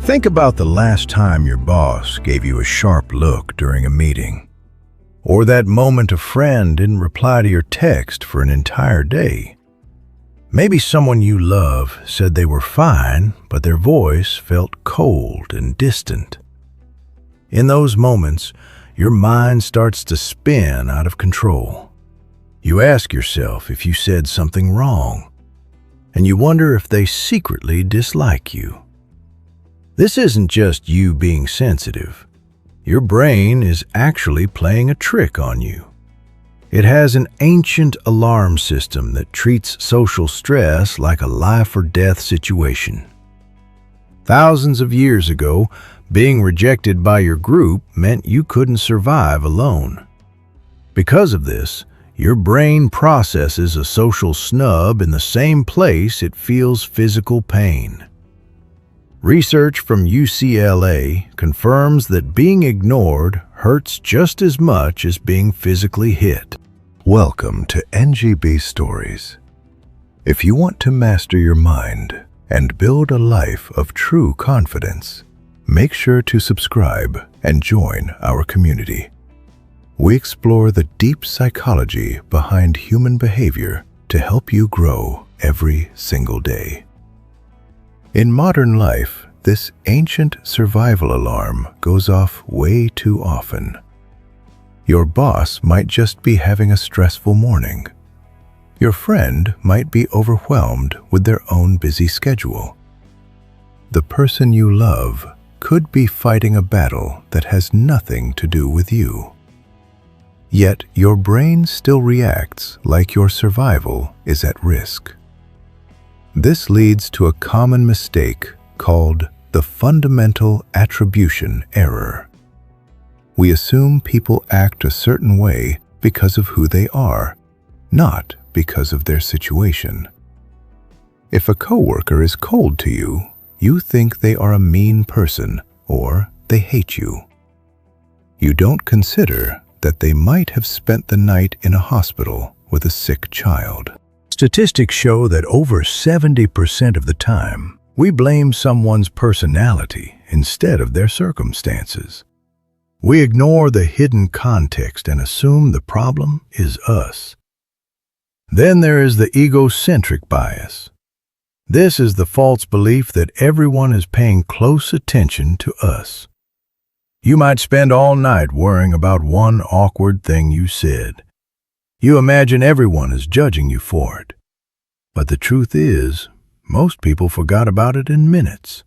Think about the last time your boss gave you a sharp look during a meeting, or that moment a friend didn't reply to your text for an entire day. Maybe someone you love said they were fine, but their voice felt cold and distant. In those moments, your mind starts to spin out of control. You ask yourself if you said something wrong, and you wonder if they secretly dislike you. This isn't just you being sensitive. Your brain is actually playing a trick on you. It has an ancient alarm system that treats social stress like a life or death situation. Thousands of years ago, being rejected by your group meant you couldn't survive alone. Because of this, your brain processes a social snub in the same place it feels physical pain. Research from UCLA confirms that being ignored hurts just as much as being physically hit. Welcome to NGB Stories. If you want to master your mind and build a life of true confidence, make sure to subscribe and join our community. We explore the deep psychology behind human behavior to help you grow every single day. In modern life, this ancient survival alarm goes off way too often. Your boss might just be having a stressful morning. Your friend might be overwhelmed with their own busy schedule. The person you love could be fighting a battle that has nothing to do with you. Yet your brain still reacts like your survival is at risk. This leads to a common mistake called the fundamental attribution error. We assume people act a certain way because of who they are, not because of their situation. If a coworker is cold to you, you think they are a mean person or they hate you. You don't consider that they might have spent the night in a hospital with a sick child. Statistics show that over 70% of the time, we blame someone's personality instead of their circumstances. We ignore the hidden context and assume the problem is us. Then there is the egocentric bias. This is the false belief that everyone is paying close attention to us. You might spend all night worrying about one awkward thing you said. You imagine everyone is judging you for it. But the truth is, most people forgot about it in minutes.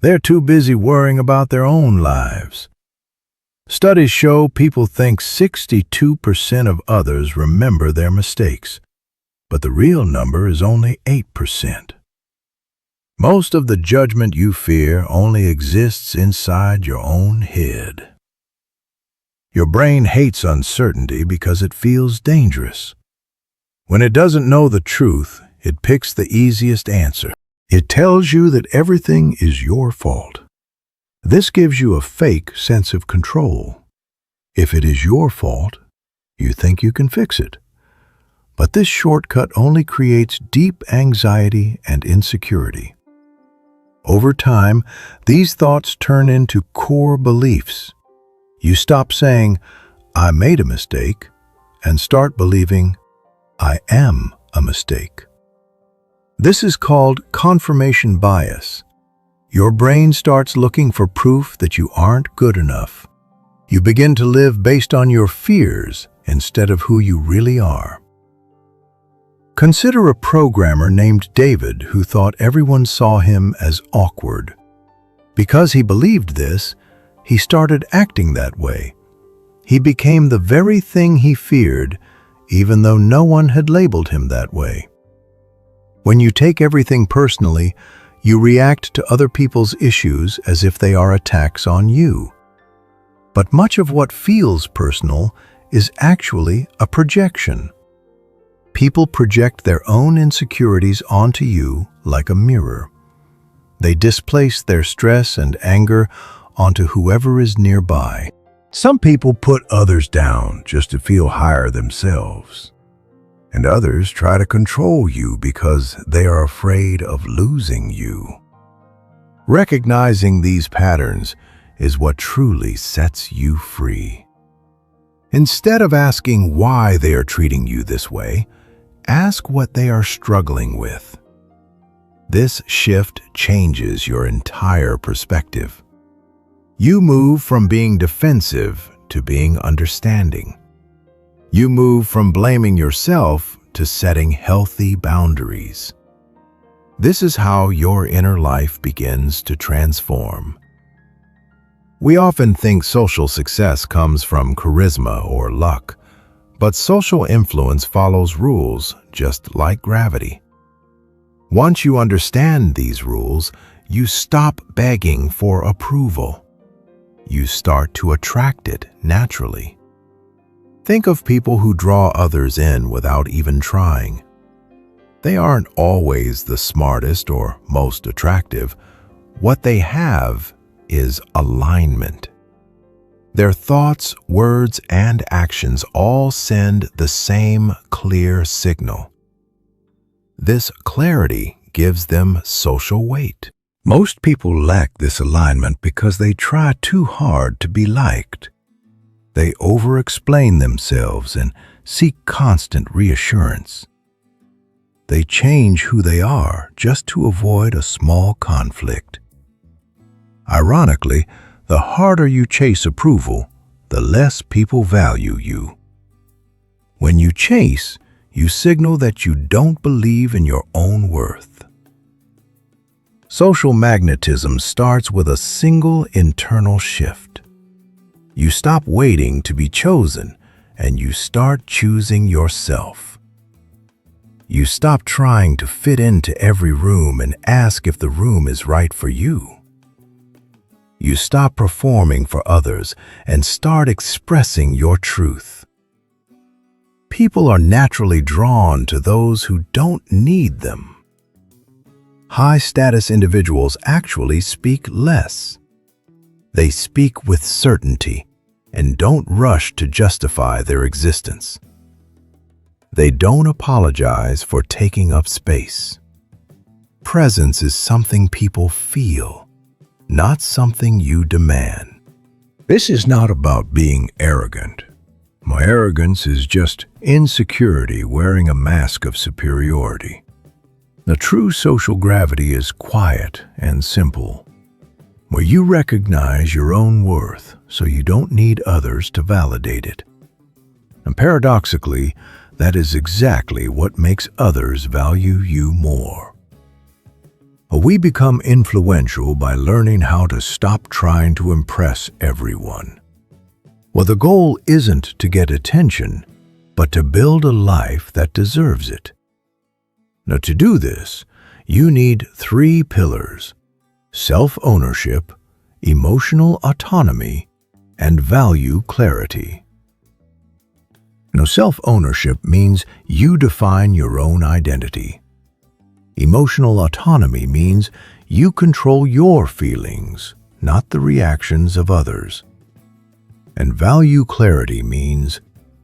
They're too busy worrying about their own lives. Studies show people think 62% of others remember their mistakes, but the real number is only 8%. Most of the judgment you fear only exists inside your own head. Your brain hates uncertainty because it feels dangerous. When it doesn't know the truth, it picks the easiest answer. It tells you that everything is your fault. This gives you a fake sense of control. If it is your fault, you think you can fix it. But this shortcut only creates deep anxiety and insecurity. Over time, these thoughts turn into core beliefs. You stop saying, "I made a mistake," and start believing, "I am a mistake." This is called confirmation bias. Your brain starts looking for proof that you aren't good enough. You begin to live based on your fears instead of who you really are. Consider a programmer named David who thought everyone saw him as awkward. Because he believed this, he started acting that way. He became the very thing he feared, even though no one had labeled him that way. When you take everything personally, you react to other people's issues as if they are attacks on you. But much of what feels personal is actually a projection. People project their own insecurities onto you like a mirror. They displace their stress and anger onto whoever is nearby. Some people put others down just to feel higher themselves. And others try to control you because they are afraid of losing you. Recognizing these patterns is what truly sets you free. Instead of asking why they are treating you this way, ask what they are struggling with. This shift changes your entire perspective. You move from being defensive to being understanding. You move from blaming yourself to setting healthy boundaries. This is how your inner life begins to transform. We often think social success comes from charisma or luck, but social influence follows rules just like gravity. Once you understand these rules, you stop begging for approval. You start to attract it naturally. Think of people who draw others in without even trying. They aren't always the smartest or most attractive. What they have is alignment. Their thoughts, words, and actions all send the same clear signal. This clarity gives them social weight. Most people lack this alignment because they try too hard to be liked. They over-explain themselves and seek constant reassurance. They change who they are just to avoid a small conflict. Ironically, the harder you chase approval, the less people value you. When you chase, you signal that you don't believe in your own worth. Social magnetism starts with a single internal shift. You stop waiting to be chosen, and you start choosing yourself. You stop trying to fit into every room and ask if the room is right for you. You stop performing for others and start expressing your truth. People are naturally drawn to those who don't need them. High-status individuals actually speak less. They speak with certainty and don't rush to justify their existence. They don't apologize for taking up space. Presence is something people feel, not something you demand. This is not about being arrogant. My arrogance is just insecurity wearing a mask of superiority. The true social gravity is quiet and simple, where you recognize your own worth so you don't need others to validate it. And paradoxically, that is exactly what makes others value you more. We become influential by learning how to stop trying to impress everyone. Well, the goal isn't to get attention, but to build a life that deserves it. Now, to do this, you need 3 pillars: self-ownership, emotional autonomy, and value clarity. Now, self-ownership means you define your own identity. Emotional autonomy means you control your feelings, not the reactions of others. And value clarity means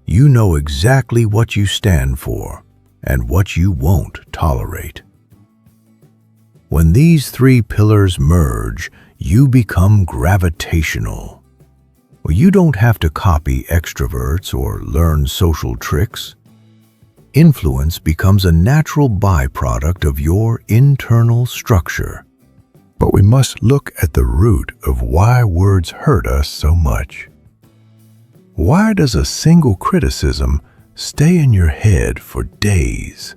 you know exactly what you stand for and what you won't tolerate. When these 3 pillars merge, you become gravitational. Well, you don't have to copy extroverts or learn social tricks. Influence becomes a natural byproduct of your internal structure. But we must look at the root of why words hurt us so much. Why does a single criticism stay in your head for days?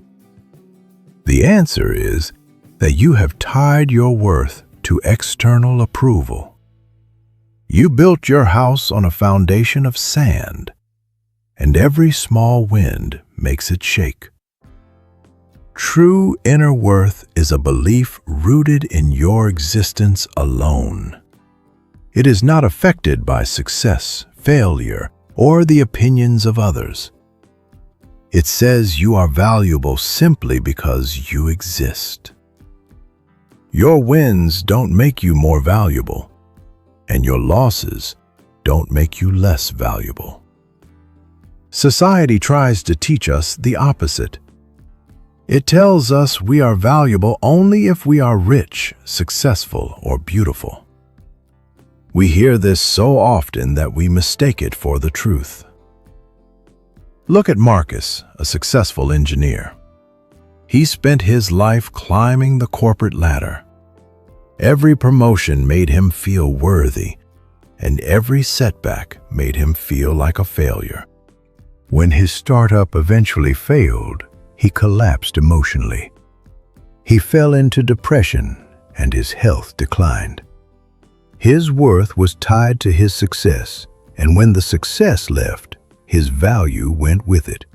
The answer is that you have tied your worth to external approval. You built your house on a foundation of sand, and every small wind makes it shake. True inner worth is a belief rooted in your existence alone. It is not affected by success, failure, or the opinions of others. It says you are valuable simply because you exist. Your wins don't make you more valuable, and your losses don't make you less valuable. Society tries to teach us the opposite. It tells us we are valuable only if we are rich, successful, or beautiful. We hear this so often that we mistake it for the truth. Look at Marcus, a successful engineer. He spent his life climbing the corporate ladder. Every promotion made him feel worthy, and every setback made him feel like a failure. When his startup eventually failed, he collapsed emotionally. He fell into depression, and his health declined. His worth was tied to his success, and when the success left, his value went with it.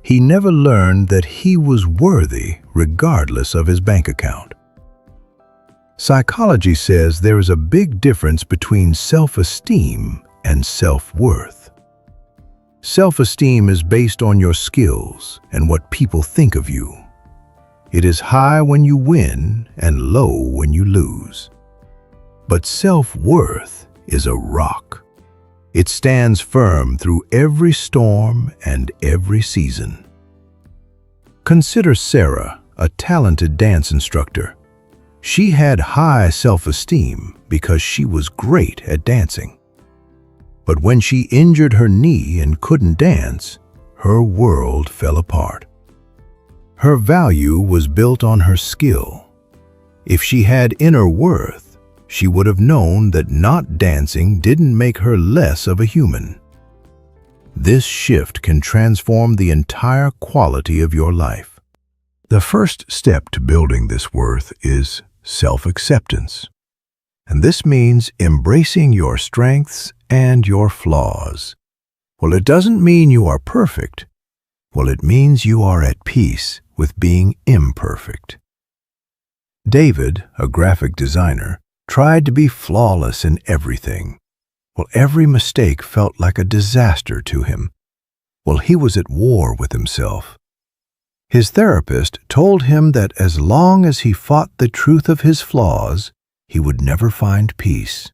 He never learned that he was worthy regardless of his bank account. Psychology says there is a big difference between self-esteem and self-worth. Self-esteem is based on your skills and what people think of you. It is high when you win and low when you lose. But self-worth is a rock. It stands firm through every storm and every season. Consider Sarah, a talented dance instructor. She had high self-esteem because she was great at dancing. But when she injured her knee and couldn't dance, her world fell apart. Her value was built on her skill. If she had inner worth, she would have known that not dancing didn't make her less of a human. This shift can transform the entire quality of your life. The first step to building this worth is self-acceptance. And this means embracing your strengths and your flaws. Well, it doesn't mean you are perfect. Well, it means you are at peace with being imperfect. David, a graphic designer, tried to be flawless in everything. Well, every mistake felt like a disaster to him. Well, he was at war with himself. His therapist told him that as long as he fought the truth of his flaws, he would never find peace.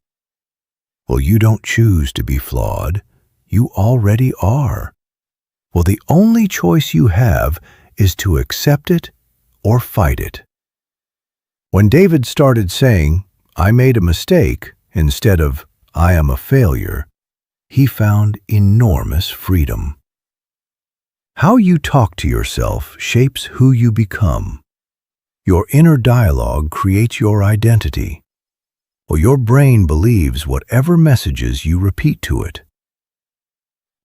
Well, you don't choose to be flawed. You already are. Well, the only choice you have is to accept it or fight it. When David started saying, "I made a mistake," instead of, "I am a failure," he found enormous freedom. How you talk to yourself shapes who you become. Your inner dialogue creates your identity. Well, your brain believes whatever messages you repeat to it.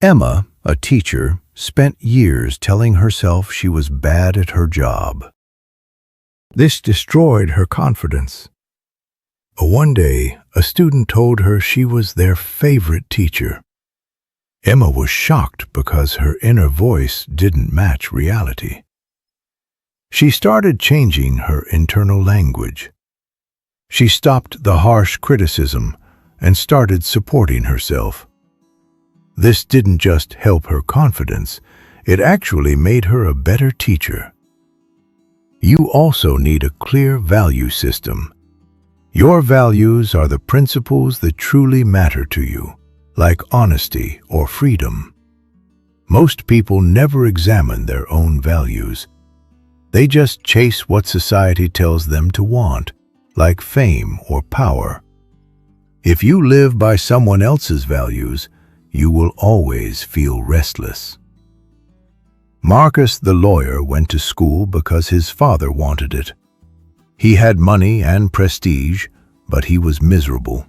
Emma, a teacher, spent years telling herself she was bad at her job. This destroyed her confidence. One day, a student told her she was their favorite teacher. Emma was shocked because her inner voice didn't match reality. She started changing her internal language. She stopped the harsh criticism and started supporting herself. This didn't just help her confidence, it actually made her a better teacher. You also need a clear value system. Your values are the principles that truly matter to you, like honesty or freedom. Most people never examine their own values. They just chase what society tells them to want, like fame or power. If you live by someone else's values, you will always feel restless. Marcus the lawyer went to school because his father wanted it. He had money and prestige, but he was miserable.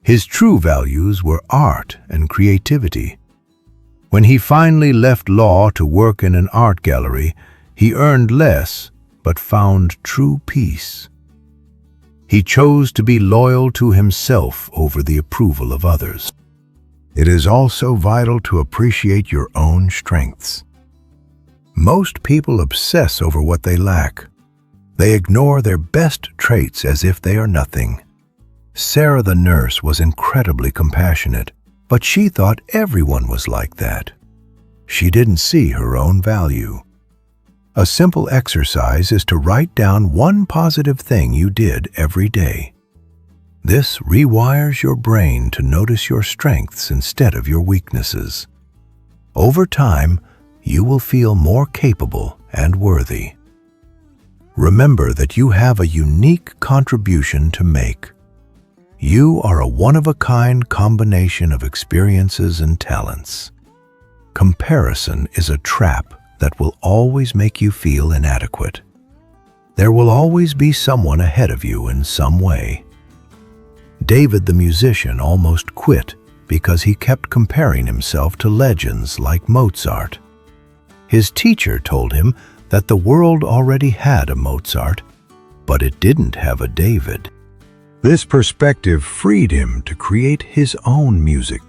His true values were art and creativity. When he finally left law to work in an art gallery, he earned less, but found true peace. He chose to be loyal to himself over the approval of others. It is also vital to appreciate your own strengths. Most people obsess over what they lack. They ignore their best traits as if they are nothing. Sarah the nurse was incredibly compassionate, but she thought everyone was like that. She didn't see her own value. A simple exercise is to write down one positive thing you did every day. This rewires your brain to notice your strengths instead of your weaknesses. Over time, you will feel more capable and worthy. Remember that you have a unique contribution to make. You are a one-of-a-kind combination of experiences and talents. Comparison is a trap that will always make you feel inadequate. There will always be someone ahead of you in some way. David the musician almost quit because he kept comparing himself to legends like Mozart. His teacher told him that the world already had a Mozart, but it didn't have a David. This perspective freed him to create his own music.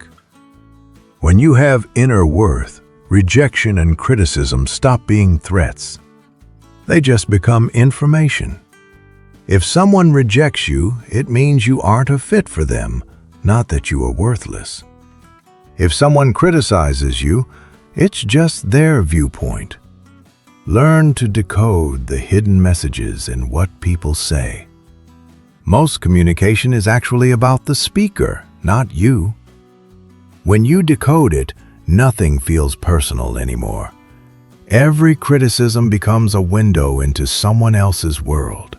When you have inner worth, rejection and criticism stop being threats. They just become information. If someone rejects you, it means you aren't a fit for them, not that you are worthless. If someone criticizes you, it's just their viewpoint. Learn to decode the hidden messages in what people say. Most communication is actually about the speaker, not you. When you decode it, nothing feels personal anymore. Every criticism becomes a window into someone else's world.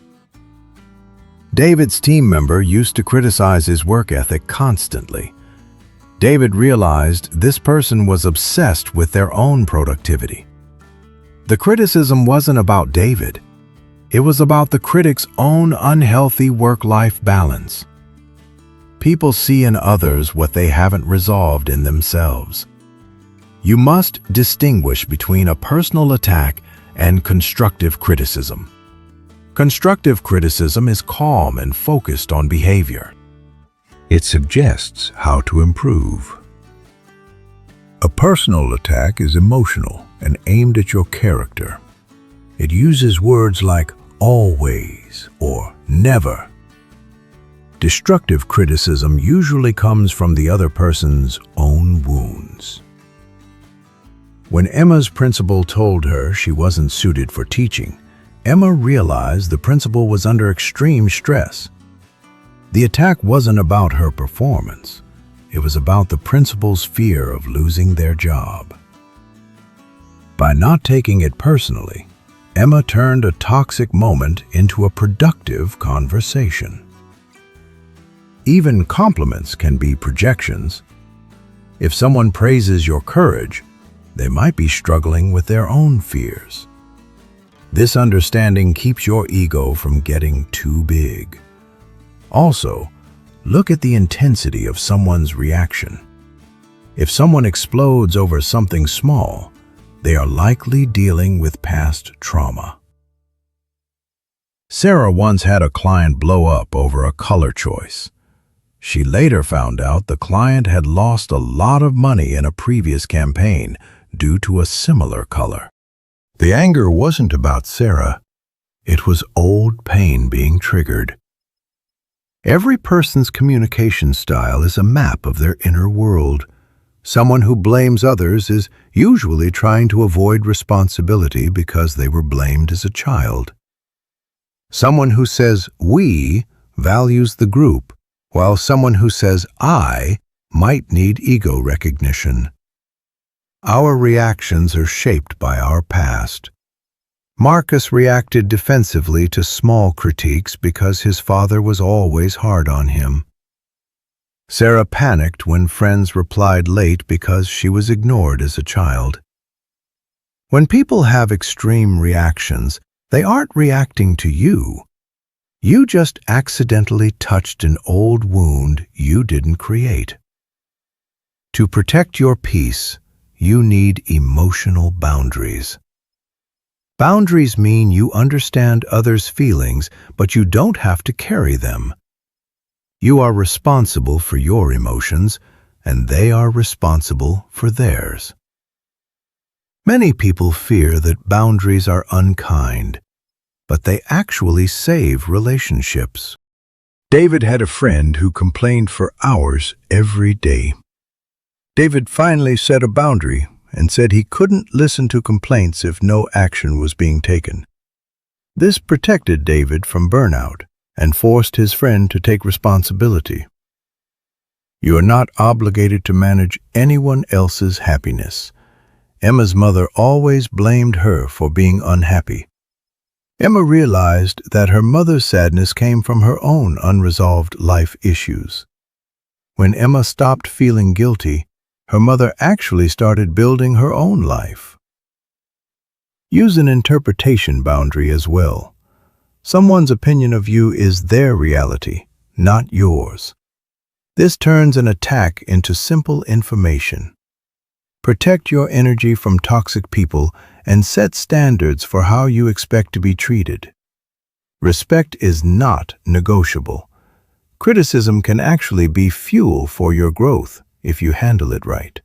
David's team member used to criticize his work ethic constantly. David realized this person was obsessed with their own productivity. The criticism wasn't about David. It was about the critic's own unhealthy work-life balance. People see in others what they haven't resolved in themselves. You must distinguish between a personal attack and constructive criticism. Constructive criticism is calm and focused on behavior. It suggests how to improve. A personal attack is emotional and aimed at your character. It uses words like always or never. Destructive criticism usually comes from the other person's own wounds. When Emma's principal told her she wasn't suited for teaching, Emma realized the principal was under extreme stress. The attack wasn't about her performance. It was about the principal's fear of losing their job. By not taking it personally, Emma turned a toxic moment into a productive conversation. Even compliments can be projections. If someone praises your courage, they might be struggling with their own fears. This understanding keeps your ego from getting too big. Also, look at the intensity of someone's reaction. If someone explodes over something small, they are likely dealing with past trauma. Sarah once had a client blow up over a color choice. She later found out the client had lost a lot of money in a previous campaign due to a similar color. The anger wasn't about Sarah. It was old pain being triggered. Every person's communication style is a map of their inner world. Someone who blames others is usually trying to avoid responsibility because they were blamed as a child. Someone who says we values the group, while someone who says I might need ego recognition. Our reactions are shaped by our past. Marcus reacted defensively to small critiques because his father was always hard on him. Sarah panicked when friends replied late because she was ignored as a child. When people have extreme reactions, they aren't reacting to you. You just accidentally touched an old wound you didn't create. To protect your peace, you need emotional boundaries. Boundaries mean you understand others' feelings, but you don't have to carry them. You are responsible for your emotions, and they are responsible for theirs. Many people fear that boundaries are unkind, but they actually save relationships. David had a friend who complained for hours every day. David finally set a boundary and said he couldn't listen to complaints if no action was being taken. This protected David from burnout and forced his friend to take responsibility. You are not obligated to manage anyone else's happiness. Emma's mother always blamed her for being unhappy. Emma realized that her mother's sadness came from her own unresolved life issues. When Emma stopped feeling guilty, her mother actually started building her own life. Use an interpretation boundary as well. Someone's opinion of you is their reality, not yours. This turns an attack into simple information. Protect your energy from toxic people and set standards for how you expect to be treated. Respect is not negotiable. Criticism can actually be fuel for your growth if you handle it right.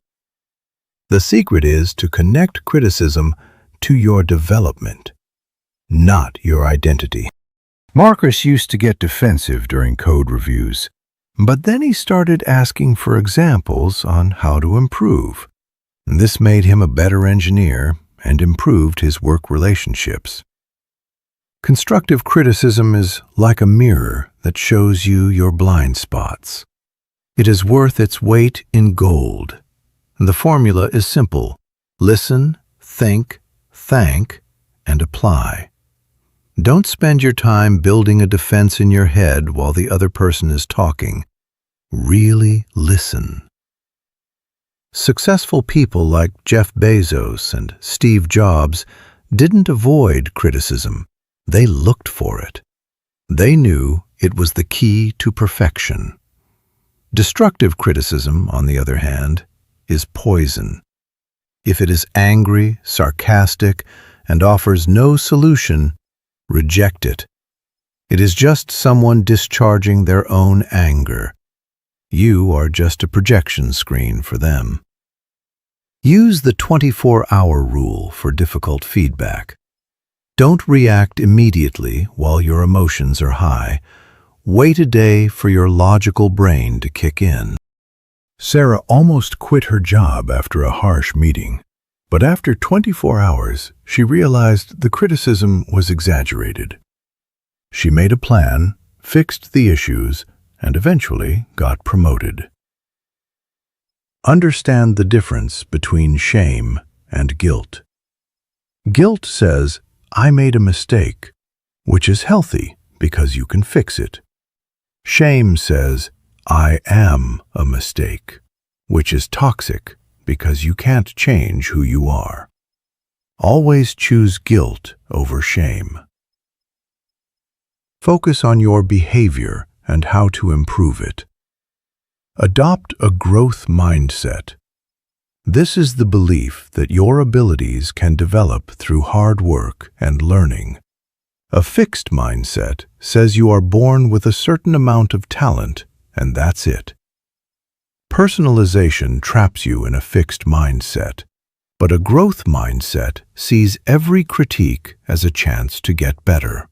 The secret is to connect criticism to your development, not your identity. Marcus used to get defensive during code reviews, but then he started asking for examples on how to improve. This made him a better engineer and improved his work relationships. Constructive criticism is like a mirror that shows you your blind spots. It is worth its weight in gold. The formula is simple: listen, think, thank, and apply. Don't spend your time building a defense in your head while the other person is talking. Really listen. Successful people like Jeff Bezos and Steve Jobs didn't avoid criticism. They looked for it. They knew it was the key to perfection. Destructive criticism, on the other hand, is poison. If it is angry, sarcastic, and offers no solution, reject it. It is just someone discharging their own anger. You are just a projection screen for them. Use the 24-hour rule for difficult feedback. Don't react immediately while your emotions are high. Wait a day for your logical brain to kick in. Sarah almost quit her job after a harsh meeting, but after 24 hours, she realized the criticism was exaggerated. She made a plan, fixed the issues, and eventually got promoted. Understand the difference between shame and guilt. Guilt says, "I made a mistake," which is healthy because you can fix it. Shame says, "I am a mistake," which is toxic because you can't change who you are. Always choose guilt over shame. Focus on your behavior and how to improve it. Adopt a growth mindset. This is the belief that your abilities can develop through hard work and learning. A fixed mindset says you are born with a certain amount of talent, and that's it. Personalization traps you in a fixed mindset, but a growth mindset sees every critique as a chance to get better.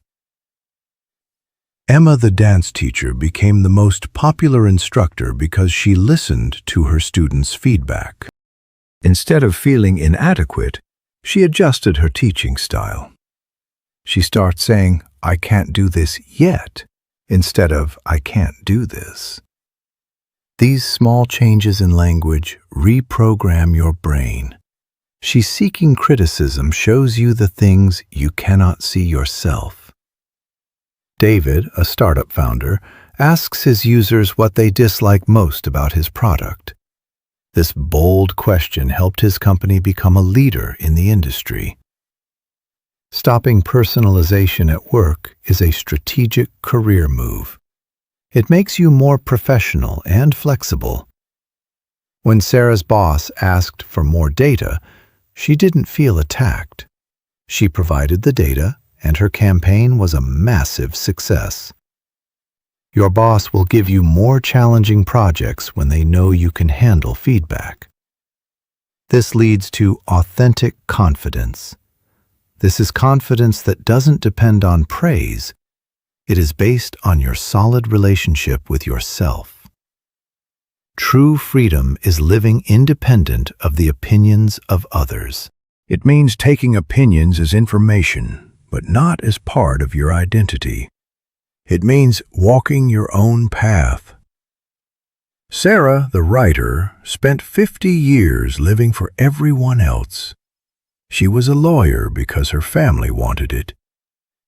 Emma, the dance teacher, became the most popular instructor because she listened to her students' feedback. Instead of feeling inadequate, she adjusted her teaching style. She starts saying, "I can't do this yet," instead of "I can't do this." These small changes in language reprogram your brain. She's seeking criticism shows you the things you cannot see yourself. David, a startup founder, asks his users what they dislike most about his product. This bold question helped his company become a leader in the industry. Stopping personalization at work is a strategic career move. It makes you more professional and flexible. When Sarah's boss asked for more data, she didn't feel attacked. She provided the data, and her campaign was a massive success. Your boss will give you more challenging projects when they know you can handle feedback. This leads to authentic confidence. This is confidence that doesn't depend on praise. It is based on your solid relationship with yourself. True freedom is living independent of the opinions of others. It means taking opinions as information, but not as part of your identity. It means walking your own path. Sarah, the writer, spent 50 years living for everyone else. She was a lawyer because her family wanted it.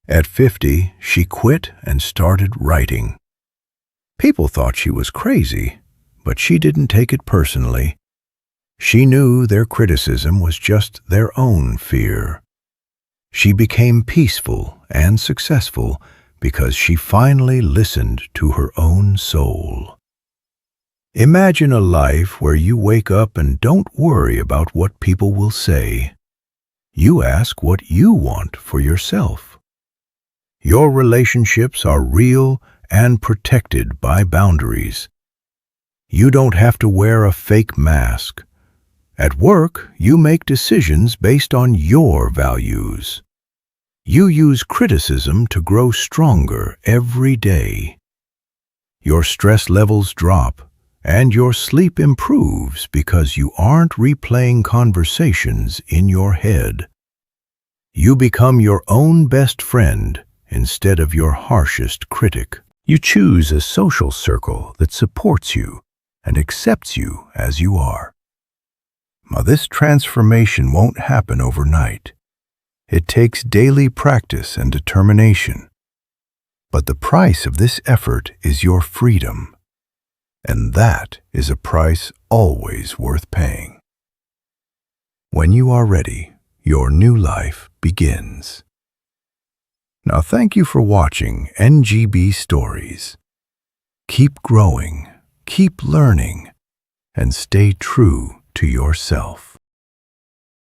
At 50, she quit and started writing. People thought she was crazy, but she didn't take it personally. She knew their criticism was just their own fear. She became peaceful and successful because she finally listened to her own soul. Imagine a life where you wake up and don't worry about what people will say. You ask what you want for yourself. Your relationships are real and protected by boundaries. You don't have to wear a fake mask. At work, you make decisions based on your values. You use criticism to grow stronger every day. Your stress levels drop, and your sleep improves because you aren't replaying conversations in your head. You become your own best friend instead of your harshest critic. You choose a social circle that supports you and accepts you as you are. Now, this transformation won't happen overnight. It takes daily practice and determination. But the price of this effort is your freedom, and that is a price always worth paying. When you are ready, your new life begins. Now, thank you for watching NGB Stories. Keep growing, keep learning, and stay true to yourself.